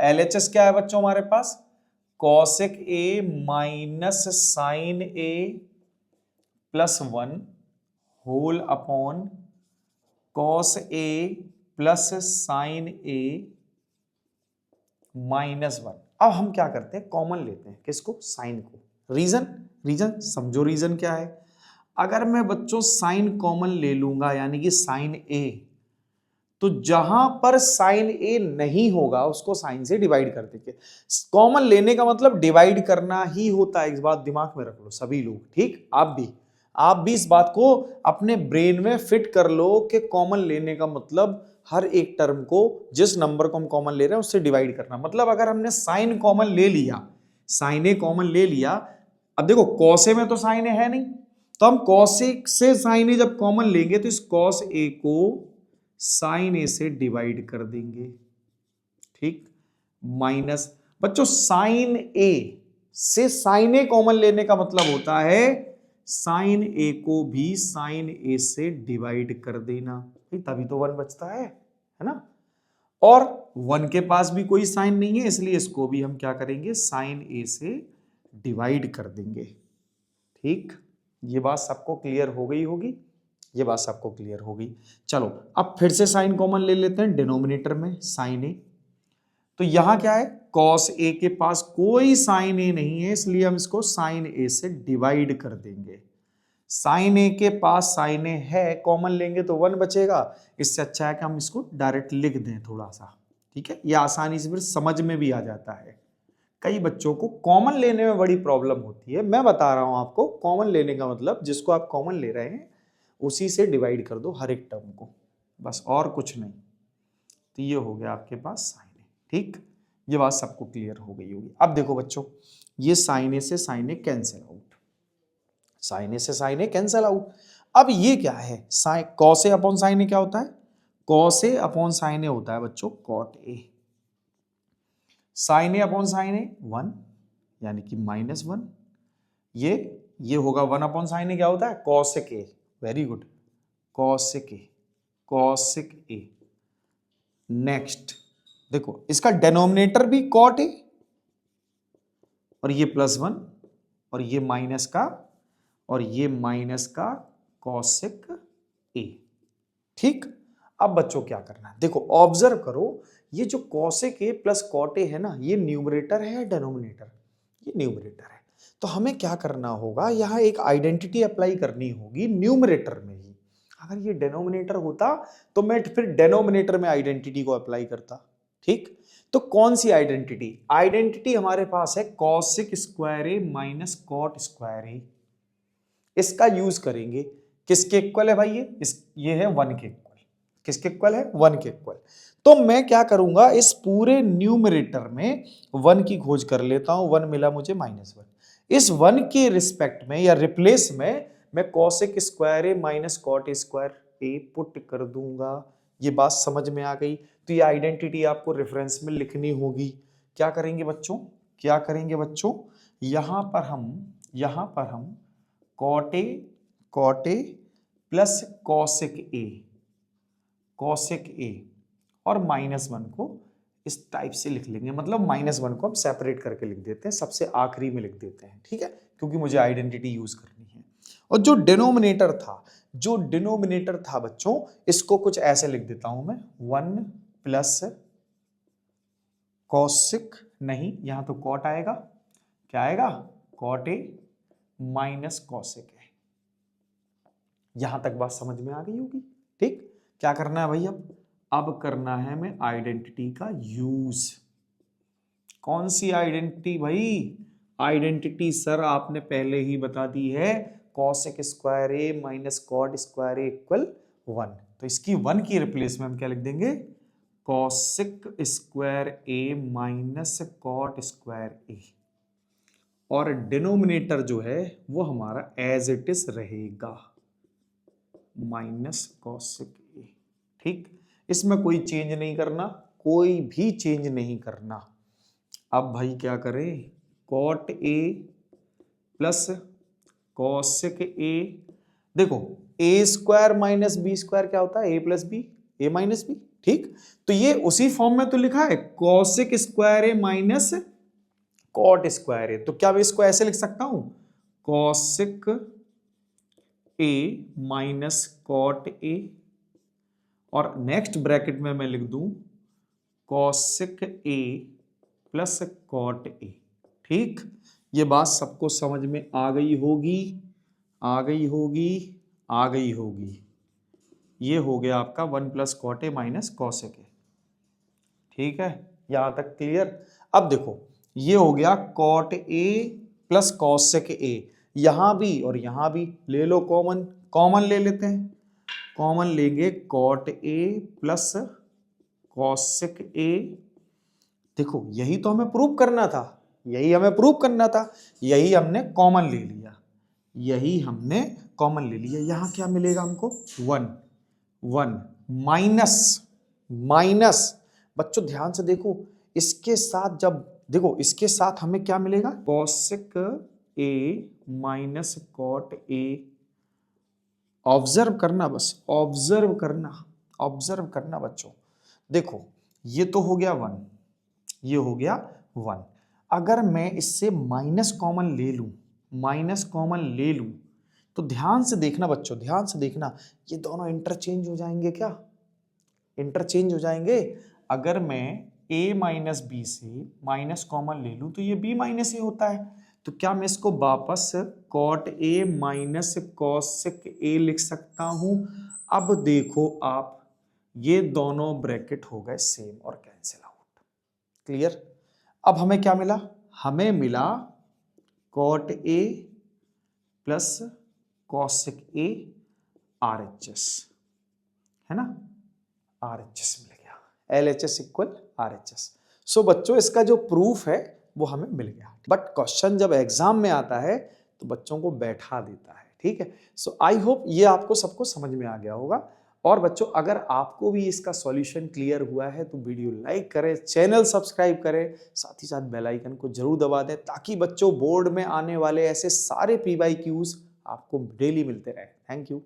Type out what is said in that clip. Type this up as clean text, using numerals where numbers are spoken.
LHS क्या है बच्चों हमारे पास, cosec A minus sine A plus 1 whole upon cos A plus sine A minus 1। अब हम क्या करते हैं, कॉमन लेते हैं किसको, साइन को। रीजन समझो, रीजन क्या है। अगर मैं बच्चों साइन कॉमन ले लूंगा यानी कि साइन ए, तो जहां पर साइन ए नहीं होगा उसको साइन से डिवाइड कर देंगे। कॉमन लेने का मतलब डिवाइड करना ही होता है, इस बात दिमाग में रख लो सभी लोग, ठीक। आप भी इस बात को अपने ब्रेन में फिट कर लो कि कॉमन लेने का मतलब हर एक टर्म को, जिस नंबर को हम कॉमन ले रहे हैं उससे डिवाइड करना। मतलब अगर हमने साइन कॉमन ले लिया, साइन ए कॉमन ले लिया, अब देखो कॉस ए में तो साइन ए है नहीं, तो हम कॉस ए से साइन ए जब कॉमन लेंगे तो इस कॉस ए को साइन ए से डिवाइड कर देंगे, ठीक। माइनस बच्चों साइन ए से साइन ए कॉमन लेने का मतलब होता है साइन ए को भी साइन ए से डिवाइड कर देना, तभी तो 1 बचता है ना। और 1 के पास भी कोई साइन नहीं है, इसलिए इसको भी हम क्या करेंगे, साइन ए से डिवाइड कर देंगे, ठीक। ये बात सबको क्लियर हो गई होगी, ये बात सबको क्लियर होगी। चलो अब फिर से साइन कॉमन ले लेते हैं डिनोमिनेटर में, साइन ए। तो यहां क्या है, कॉस ए के पास कोई साइन ए नहीं है, इसलिए हम इसको साइन ए से डिवाइड कर देंगे। साइन ए के पास साइन ए है, कॉमन लेंगे तो 1 बचेगा। इससे अच्छा है कि हम इसको डायरेक्ट लिख दें थोड़ा सा, ठीक है। ये आसानी से फिर समझ में भी आ जाता है। कई बच्चों को कॉमन लेने में बड़ी प्रॉब्लम होती है, मैं बता रहा हूं आपको, कॉमन लेने का मतलब जिसको आप कॉमन ले रहे हैं उसी से डिवाइड कर दो हर एक टर्म को, बस और कुछ नहीं। तो ये हो गया आपके पास साइन ए, ठीक। ये बात सबको क्लियर हो गई होगी। अब देखो बच्चों, ये साइन ए से sine A cancel out, sine A से साइन ए कैंसिल आउट। अब ये क्या है, cos A upon sine A क्या होता है, cos A upon sine A होता है बच्चों cot A. Sine A upon sine A 1 यानी कि -1। ये होगा 1 अपॉन साइन ए क्या होता है, कॉसेक ए। वेरी गुड, कॉसेक ए, कॉसेक ए। नेक्स्ट देखो, इसका डेनोमिनेटर भी कॉट ए और ये +1 और ये माइनस का और ये माइनस का कॉसेक ए, ठीक। अब बच्चों क्या करना है, देखो ऑब्जर्व करो, ये जो cosec A plus cot A है ना, ये न्यूमरेटर है या डेनोमिनेटर, ये न्यूमरेटर है। तो हमें क्या करना होगा, यहां एक आइडेंटिटी अप्लाई करनी होगी न्यूमरेटर में ही। अगर ये डेनोमिनेटर होता तो मैं फिर डेनोमिनेटर में आइडेंटिटी को अप्लाई करता, ठीक। तो कौन सी आइडेंटिटी, आइडेंटिटी हमारे पास है cosec square A minus cot square ए। इसका यूज करेंगे, किसके इक्वल है भाई, ये है 1 के इक्वल। किसके इक्वल है, 1 के इक्वल। तो मैं क्या करूंगा, इस पूरे न्यूमरेटर में 1 की खोज कर लेता हूं, 1 मिला मुझे -1। इस 1 के रिस्पेक्ट में या रिप्लेस में मैं cosec square A minus cot square A put कर दूंगा। ये बात समझ में आ गई। तो ये आइडेंटिटी आपको रेफरेंस में लिखनी होगी। क्या करेंगे बच्चों, क्या करेंगे बच्चों, यहां पर हम cot A plus cosec A और -1 को इस टाइप से लिख लेंगे। मतलब -1 को हम सेपरेट करके लिख देते हैं, सबसे आखिरी में लिख देते हैं, ठीक है, क्योंकि मुझे आइडेंटिटी यूज करनी है। और जो डिनोमिनेटर था बच्चों, इसको कुछ ऐसे लिख देता हूं मैं, 1 प्लस कॉसेक, नहीं यहां तो कॉट आएगा, क्या आएगा, cot A minus cosec A. यहां तक बात समझ में आ गई होगी, ठीक। क्या करना है भाई, अब करना है मैं आइडेंटिटी का यूज। कौन सी आइडेंटिटी भाई, आइडेंटिटी सर आपने पहले ही बता दी है, cosec square A minus cot square A equal 1। तो इसकी 1 की रिप्लेस में हम क्या लिख देंगे, cosec square A minus cot square ए। और डिनोमिनेटर जो है वो हमारा एज इट इज रहेगा, माइनस कॉसेक ए, ठीक। इसमें कोई चेंज नहीं करना, कोई भी चेंज नहीं करना। अब भाई क्या करें, cot A plus cosec A. देखो a² माइनस बी स्क्वायर क्या होता है, a plus B, a minus B, ठीक, तो ये उसी फॉर्म में तो लिखा है cosec square A minus cot square A, तो क्या मैं इसको ऐसे लिख सकता हूं cosec A minus cot A, और नेक्स्ट ब्रैकेट में मैं लिख दूं cosec A plus cot A. ठीक, ये बात सबको समझ में आ गई होगी, आ गई होगी, आ गई होगी। ये हो गया आपका 1 plus cot A minus cosec A. ठीक है, यहां तक क्लियर। अब देखो ये हो गया cot A plus cosec A, यहां भी और यहां भी ले लो कॉमन, कॉमन ले लेते हैं, कॉमन लेंगे cot A plus cosec A. देखो यही तो हमें प्रूव करना था, यही हमें प्रूव करना था, यही हमने कॉमन ले लिया, यही हमने कॉमन ले लिया। यहां क्या मिलेगा हमको 1 1 माइनस माइनस, बच्चों ध्यान से देखो, इसके साथ जब देखो इसके साथ हमें क्या मिलेगा cosec A minus cot A. Observe करना, बस ऑब्जर्व करना, ऑब्जर्व करना बच्चों। देखो ये तो हो गया 1, ये हो गया 1, अगर मैं इससे माइनस कॉमन ले लूं, माइनस कॉमन ले लूं, तो ध्यान से देखना बच्चों, ध्यान से देखना, ये दोनों इंटरचेंज हो जाएंगे क्या, इंटरचेंज हो जाएंगे। अगर मैं a माइनस बी से माइनस कॉमन ले लूं तो ये b माइनस ए होता है, तो क्या मैं इसको वापस cot A minus cosec A लिख सकता हूं। अब देखो आप, ये दोनों ब्रैकेट हो गए सेम और कैंसिल आउट, क्लियर। अब हमें क्या मिला, हमें मिला cot A plus cosec A RHS, है ना, RHS मिल गया, LHS इक्वल RHS। सो बच्चों इसका जो प्रूफ है वो हमें मिल गया, बट क्वेश्चन जब एग्जाम में आता है तो बच्चों को बैठा देता है, ठीक है। सो आई होप ये आपको सबको समझ में आ गया होगा। और बच्चों अगर आपको भी इसका सॉल्यूशन क्लियर हुआ है तो वीडियो लाइक करें, चैनल सब्सक्राइब करें, साथ ही साथ बेल आइकन को जरूर दबा दें, ताकि बच्चों बोर्ड में आने वाले ऐसे सारे PYQs आपको डेली मिलते रहे। Thank you.